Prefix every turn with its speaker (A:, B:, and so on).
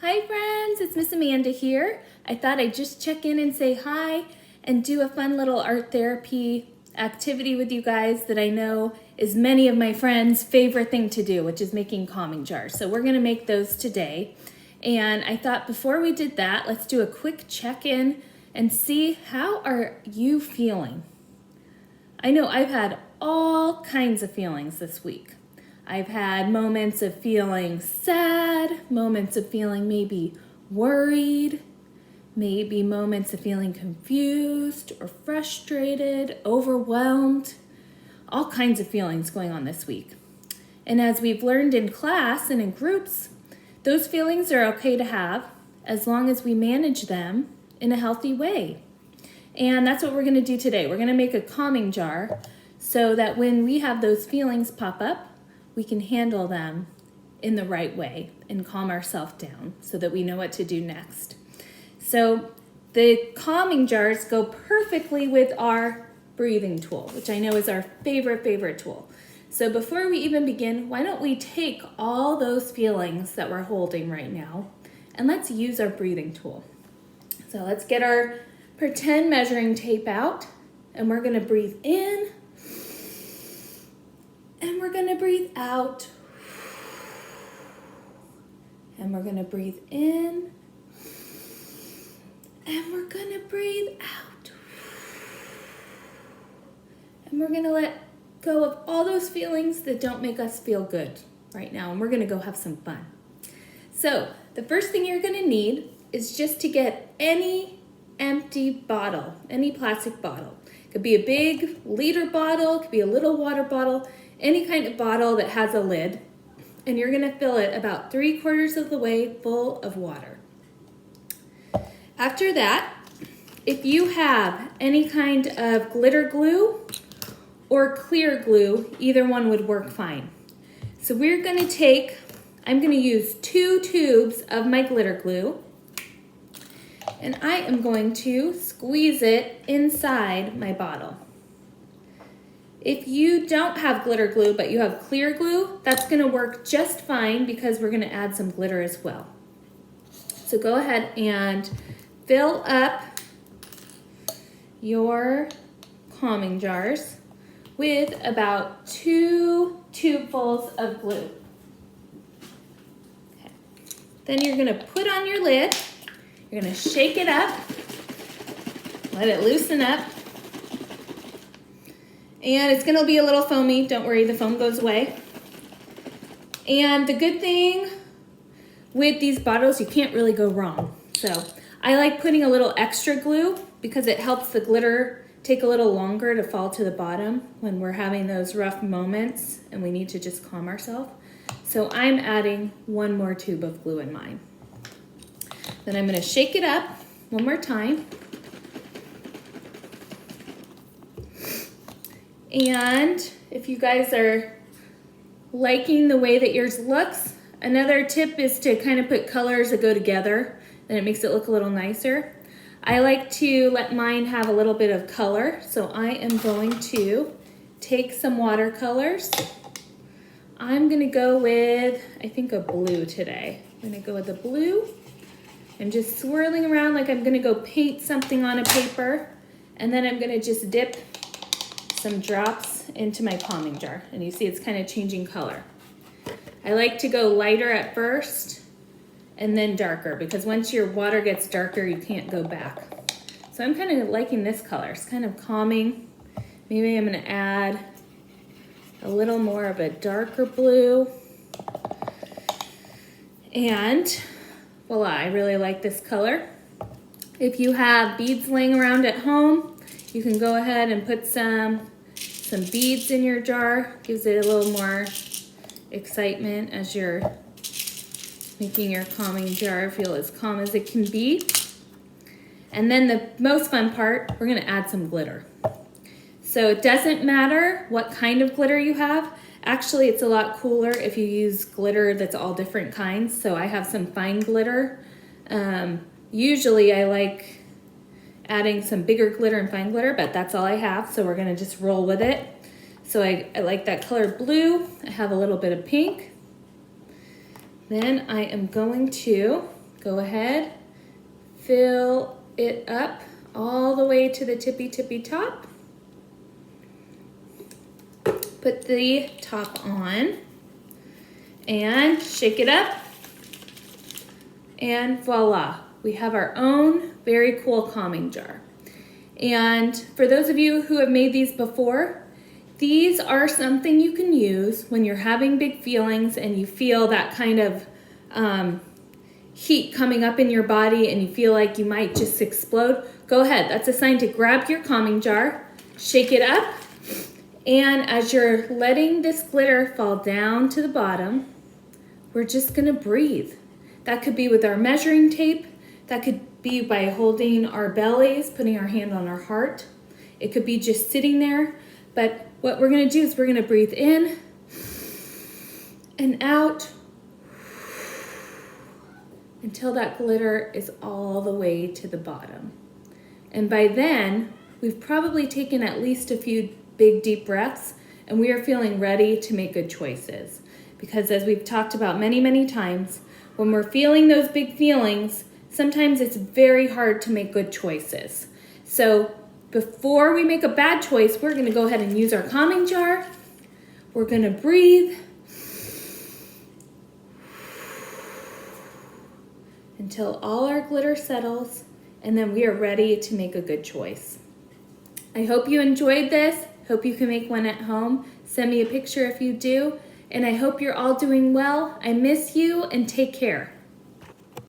A: Hi friends, it's Miss Amanda here. I thought I'd just check in and say hi and do a fun little art therapy activity with you guys that I know is many of my friends' favorite thing to do, which is making calming jars. So we're gonna make those today. And I thought before we did that, let's do a quick check-in and see how are you feeling? I know I've had all kinds of feelings this week. I've had moments of feeling sad, moments of feeling maybe worried, maybe moments of feeling confused or frustrated, overwhelmed, all kinds of feelings going on this week. And as we've learned in class and in groups, those feelings are okay to have as long as we manage them in a healthy way. And that's what we're going to do today. We're going to make a calming jar so that when we have those feelings pop up, we can handle them in the right way and calm ourselves down so that we know what to do next. So the calming jars go perfectly with our breathing tool, which I know is our favorite tool. So before we even begin, why don't we take all those feelings that we're holding right now and let's use our breathing tool. So let's get our pretend measuring tape out and we're going to breathe in and we're going to breathe out and we're going to breathe in and we're going to breathe out and we're going to let go of all those feelings that don't make us feel good right now, and we're going to go have some fun. So the first thing you're going to need is just to get any empty bottle, any plastic bottle. It could be a big liter bottle, it could be a little water bottle, any kind of bottle that has a lid, and you're going to fill it about 3/4 of the way full of water. After that, if you have any kind of glitter glue or clear glue, either one would work fine. So we're going to take, I'm going to use 2 tubes of my glitter glue, and I am going to squeeze it inside my bottle. If you don't have glitter glue, but you have clear glue, that's gonna work just fine because we're gonna add some glitter as well. So go ahead and fill up your calming jars with about 2 tubefuls of glue. Okay. Then you're gonna put on your lid, you're gonna shake it up, let it loosen up, and it's gonna be a little foamy. Don't worry, the foam goes away. And the good thing with these bottles, you can't really go wrong. So I like putting a little extra glue because it helps the glitter take a little longer to fall to the bottom when we're having those rough moments and we need to just calm ourselves. So I'm adding 1 more tube of glue in mine. Then I'm gonna shake it up one more time. And if you guys are liking the way that yours looks, another tip is to kind of put colors that go together, then it makes it look a little nicer. I like to let mine have a little bit of color, so I am going to take some watercolors. I'm gonna go with, I think, a blue today. I'm gonna go with the blue and just swirling around like I'm gonna go paint something on a paper, and then I'm gonna just dip some drops into my calming jar, and you see it's kind of changing color. I like to go lighter at first and then darker because once your water gets darker, you can't go back. So I'm kind of liking this color. It's kind of calming. Maybe I'm going to add a little more of a darker blue. And voila, I really like this color. If you have beads laying around at home, you can go ahead and put some beads in your jar. Gives it a little more excitement as you're making your calming jar feel as calm as it can be. And then the most fun part, we're gonna add some glitter. So it doesn't matter what kind of glitter you have. Actually, it's a lot cooler if you use glitter that's all different kinds. So I have some fine glitter. Usually I like adding some bigger glitter and fine glitter, but that's all I have, so we're gonna just roll with it. So I like that color blue. I have a little bit of pink. Then I am going to Go ahead, fill it up all the way to the tippy top. Put the top on and shake it up, and voila, we have our own very cool calming jar. And for those of you who have made these before, these are something you can use when you're having big feelings and you feel that kind of heat coming up in your body and you feel like you might just explode. Go ahead, that's a sign to grab your calming jar, shake it up, and as you're letting this glitter fall down to the bottom, we're just gonna breathe. That could be with our measuring tape, that could be by holding our bellies, putting our hand on our heart. It could be just sitting there, but what we're gonna do is we're gonna breathe in and out until that glitter is all the way to the bottom. And by then, we've probably taken at least a few big deep breaths and we are feeling ready to make good choices. Because as we've talked about many times, when we're feeling those big feelings, sometimes it's very hard to make good choices. So before we make a bad choice, we're gonna go ahead and use our calming jar. We're gonna breathe until all our glitter settles, and then we are ready to make a good choice. I hope you enjoyed this. Hope you can make one at home. Send me a picture if you do. And I hope you're all doing well. I miss you and take care.